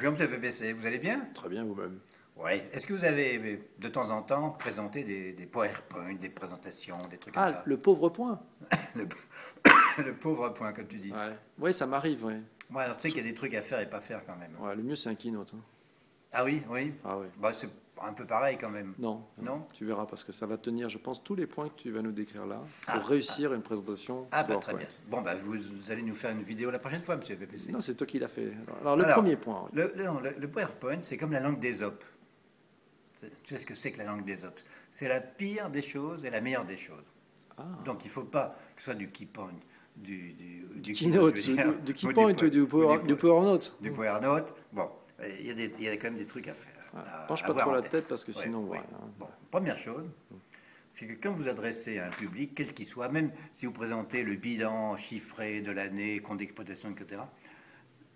Bonjour, monsieur PPC, vous allez bien? Très bien, vous-même. Oui. Est-ce que vous avez de temps en temps présenté des PowerPoint, des présentations, des trucs comme Ah, ça? le pauvre point. Le, le pauvre point, comme tu dis. Ouais, ouais, ça m'arrive, ouais. Moi, alors, tu sais qu'il y a des trucs à faire et pas faire quand même. Ouais, le mieux, c'est un keynote. Hein. Ah oui, oui. Ah ouais. Bah, c'est un peu pareil quand même. Non, Non? tu verras, parce que ça va tenir, je pense, tous les points que tu vas nous décrire là, pour Ah, réussir une présentation Ah, bah, très PowerPoint. bien. Bon, bah, vous allez nous faire une vidéo la prochaine fois, monsieur PPC. Non, c'est toi qui l'as fait. Alors, le Alors, premier point, oui. Le PowerPoint, c'est comme la langue d'Ésope. Tu sais ce que c'est que la langue d'Ésope? C'est la pire des choses et la meilleure des choses. Ah, Donc il ne faut pas que ce soit du keypoint, du keynote, je veux dire, du keypoint ou du PowerNote. du PowerNote. Bon, il y a quand même des trucs à faire. Penche à pas avoir trop en la tête. tête, parce que Ouais, sinon, ouais. voilà. Bon, première chose, c'est que quand vous adressez à un public, quel qu'il soit, même si vous présentez le bilan chiffré de l'année, compte d'exploitation, etc.,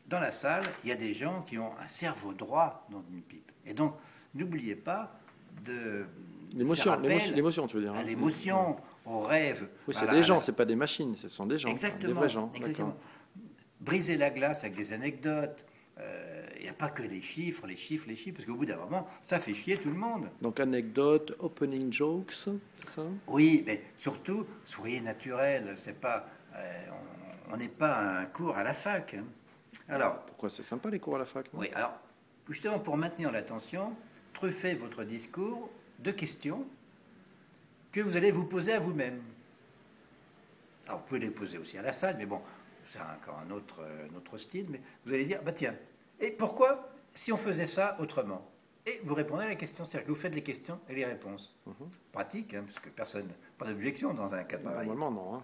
dans la salle, il y a des gens qui ont un cerveau droit dans une pipe. Et donc, n'oubliez pas de L'émotion, faire appel l'émotion, tu veux dire. à Hein. l'émotion, au rêve. Oui, c'est à des la- gens, c'est pas des machines, ce sont des gens, Exactement, des vrais gens. exactement. D'accord. Briser la glace avec des anecdotes. Il n'y a pas que les chiffres, les chiffres, les chiffres, parce qu'au bout d'un moment, ça fait chier tout le monde. Donc, anecdote, opening jokes, c'est ça? Oui, mais surtout, soyez naturel. C'est pas, on n'est pas à un cours à la fac. Hein. Alors, Pourquoi c'est sympa les cours à la fac? Non? oui, alors, justement, pour maintenir l'attention, truffez votre discours de questions que vous allez vous poser à vous-même. Alors, vous pouvez les poser aussi à la salle, mais bon, c'est encore un autre style, mais vous allez dire, bah tiens, et pourquoi si on faisait ça autrement? Et vous répondez à la question, c'est-à-dire que vous faites les questions et les réponses. Pratique, hein, parce que personne, pas d'objection dans un cas pareil. Normalement, non. Hein.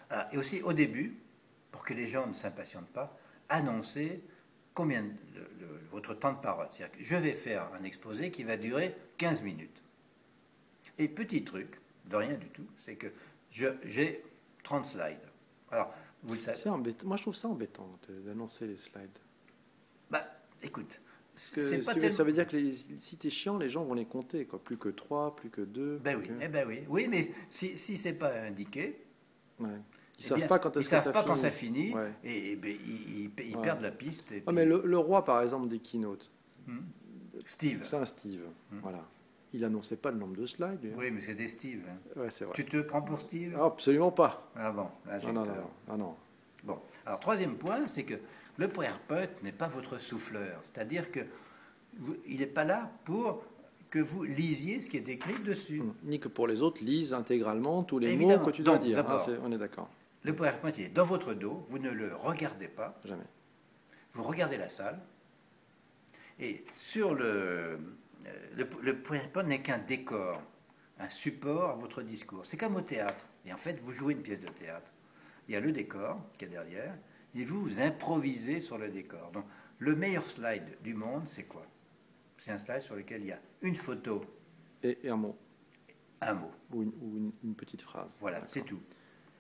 Ah, et aussi, au début, pour que les gens ne s'impatientent pas, annoncez combien votre temps de parole. C'est-à-dire que je vais faire un exposé qui va durer 15 minutes. Et petit truc, de rien du tout, c'est que j'ai 30 slides. Alors, vous le savez. C'est embêtant. Moi, je trouve ça embêtant d'annoncer les slides. Bah, écoute, Parce que c'est pas ça tellement... veut dire que si t'es chiant, les gens vont les compter. Quoi. Plus que 3, plus que 2. Ben oui, eh ben oui. Oui, mais si c'est pas indiqué, Ouais. Ils eh savent bien, pas quand ils est-ce que savent ça pas finit. quand ça finit, Ouais. et ben, ils Ouais. perdent la piste. Et Ah, puis- mais le roi, par exemple, des keynotes, Steve. c'est un Steve. Voilà. Il annonçait pas le nombre de slides. Lui, hein. Oui, mais c'était Steve. Hein. Ouais, c'est vrai. Tu te prends pour Steve? Ah, absolument pas. Ah bon, là j'ai Non, non, peur. non, ah, non. Bon, alors troisième point, c'est que le PowerPoint n'est pas votre souffleur. C'est-à-dire que il n'est pas là pour que vous lisiez ce qui est écrit dessus. Ni que pour les autres lisent intégralement tous les Évidemment. mots que tu dois Donc, dire. d'abord, On est d'accord. Le PowerPoint, il est dans votre dos, vous ne le regardez pas, Jamais. vous regardez la salle, et sur le PowerPoint n'est qu'un décor, un support à votre discours. C'est comme au théâtre. Et en fait, vous jouez une pièce de théâtre. Il y a le décor qui est derrière, et vous improvisez sur le décor. Donc, le meilleur slide du monde, c'est quoi? C'est un slide sur lequel il y a une photo, Et un mot. un mot. Ou une petite phrase. Voilà, D'accord. c'est tout.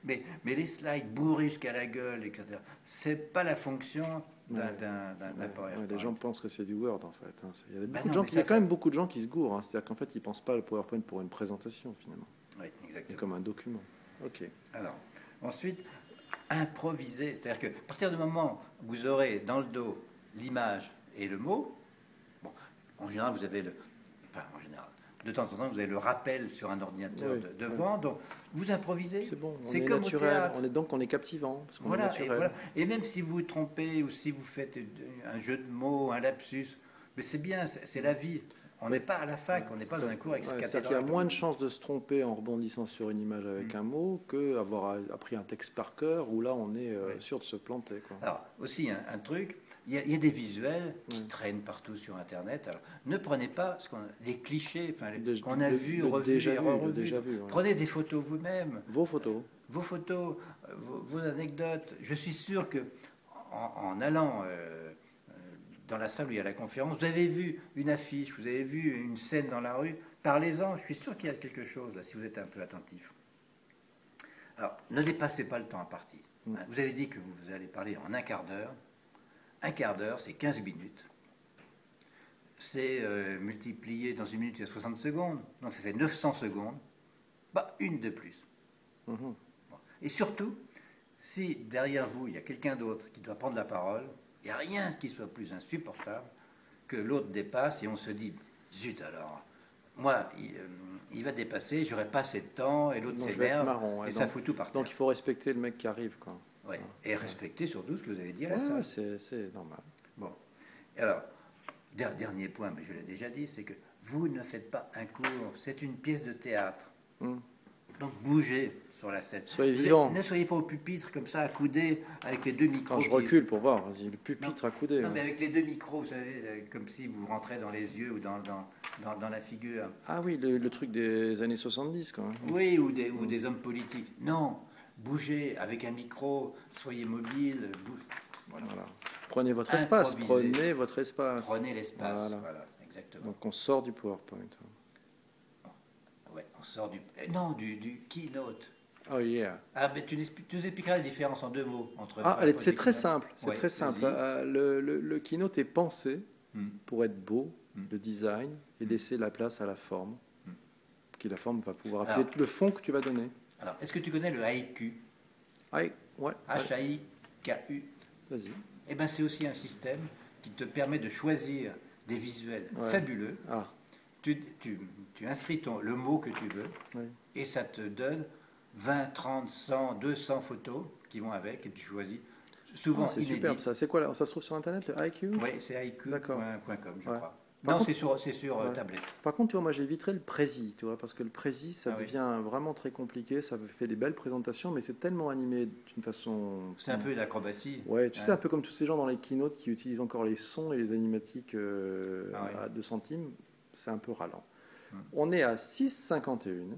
Mais les slides bourrés jusqu'à la gueule, etc., c'est pas la fonction d'un PowerPoint. Ouais, les gens pensent que c'est du Word en fait. Hein. Il y a, Bah beaucoup non, de gens mais il y a ça, quand même beaucoup de gens qui se gourrent. Hein. C'est-à-dire qu'en fait, ils ne pensent pas au PowerPoint pour une présentation finalement. Oui, C'est exactement. comme un document. Ok. Alors, ensuite, improviser. C'est-à-dire que à partir du moment où vous aurez dans le dos l'image et le mot, bon, en général, vous avez enfin, en général, de temps en temps, vous avez le rappel sur un ordinateur Oui, devant, donc vous improvisez. C'est bon. On C'est est comme au naturel. théâtre. On est captivant parce qu'on est Voilà, naturel. et même si vous vous trompez ou si vous faites un jeu de mots, un lapsus, mais c'est bien, c'est la vie. On n'est pas à la fac, on n'est pas dans un cours avec Ouais, c'est-à-dire qu'il y a moins de chances de se tromper en rebondissant sur une image avec un mot qu'avoir appris un texte par cœur où là on est sûr de se planter. Quoi. Alors, aussi, un truc, il y a des visuels qui traînent partout sur Internet. Alors, ne prenez pas les clichés qu'on a vus, revus et revus. déjà vu, ouais. Prenez des photos vous-même, Vos photos. vos photos, vos anecdotes. Je suis sûr que en allant dans la salle où il y a la conférence, vous avez vu une affiche, vous avez vu une scène dans la rue, parlez-en. Je suis sûr qu'il y a quelque chose là, si vous êtes un peu attentif. Alors, ne dépassez pas le temps imparti. Vous avez dit que vous allez parler en un quart d'heure. Un quart d'heure, c'est 15 minutes. C'est multiplié dans une minute, il y a 60 secondes. Donc ça fait 900 secondes. Bah, une de plus. Bon. Et surtout, si derrière vous, il y a quelqu'un d'autre qui doit prendre la parole, Il n'y a rien qui soit plus insupportable que l'autre dépasse et on se dit, zut alors, moi, il va dépasser, j'aurai pas assez de temps, et l'autre s'énerve, et ça fout tout par terre. Donc il faut respecter le mec qui arrive, quoi. Ouais. Et respecter surtout ce que vous avez dit à la salle. C'est normal. Bon. Alors, dernier point, mais je l'ai déjà dit, c'est que vous ne faites pas un cours, c'est une pièce de théâtre. Donc bougez sur la scène. Soyez vivant. Ne soyez pas au pupitre comme ça, accoudé, avec les deux micros. Quand je recule pour voir, vas-y, le pupitre accoudé. Non, mais avec les deux micros, vous savez, comme si vous rentrez dans les yeux ou dans la figure. Ah oui, le truc des années 70, quoi. Oui, ou des hommes politiques. Non, bougez avec un micro, soyez mobile. Voilà. Prenez votre espace. Prenez votre espace. Prenez l'espace. Voilà, exactement. Donc on sort du PowerPoint. Ouais, on sort du keynote. Oh yeah. Ah, mais tu nous expliqueras la différence en 2 mots entre. C'est très simple. C'est très simple. Le keynote est pensé pour être beau, le design, et laisser la place à la forme, qui la forme va pouvoir appeler le fond que tu vas donner. Alors, est-ce que tu connais le haïku? Ouais. H-A-I-K-U. Vas-y. Eh bien, c'est aussi un système qui te permet de choisir des visuels fabuleux. Tu inscris le mot que tu veux, et ça te donne 20, 30, 100, 200 photos qui vont avec, et tu choisis. Souvent c'est superbe ça. C'est quoi là? Ça se trouve sur Internet, le IQ? Oui, c'est iq.com, je crois. Non, c'est sur tablette. Par contre, tu vois, moi j'éviterais le Prési, tu vois, parce que le Prési, ça devient vraiment très compliqué. Ça fait des belles présentations, mais c'est tellement animé d'une façon. C'est un peu d'acrobatie. Ouais, tu sais, un peu comme tous ces gens dans les keynotes qui utilisent encore les sons et les animatiques à 2 centimes. C'est un peu ralent. On est à 6,51.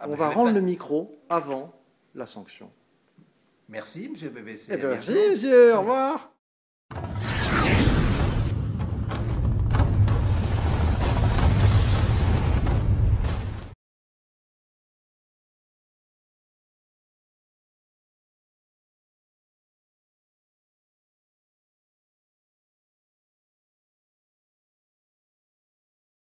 On va rendre le micro avant la sanction. Merci, monsieur BBC. Merci, monsieur. Au revoir.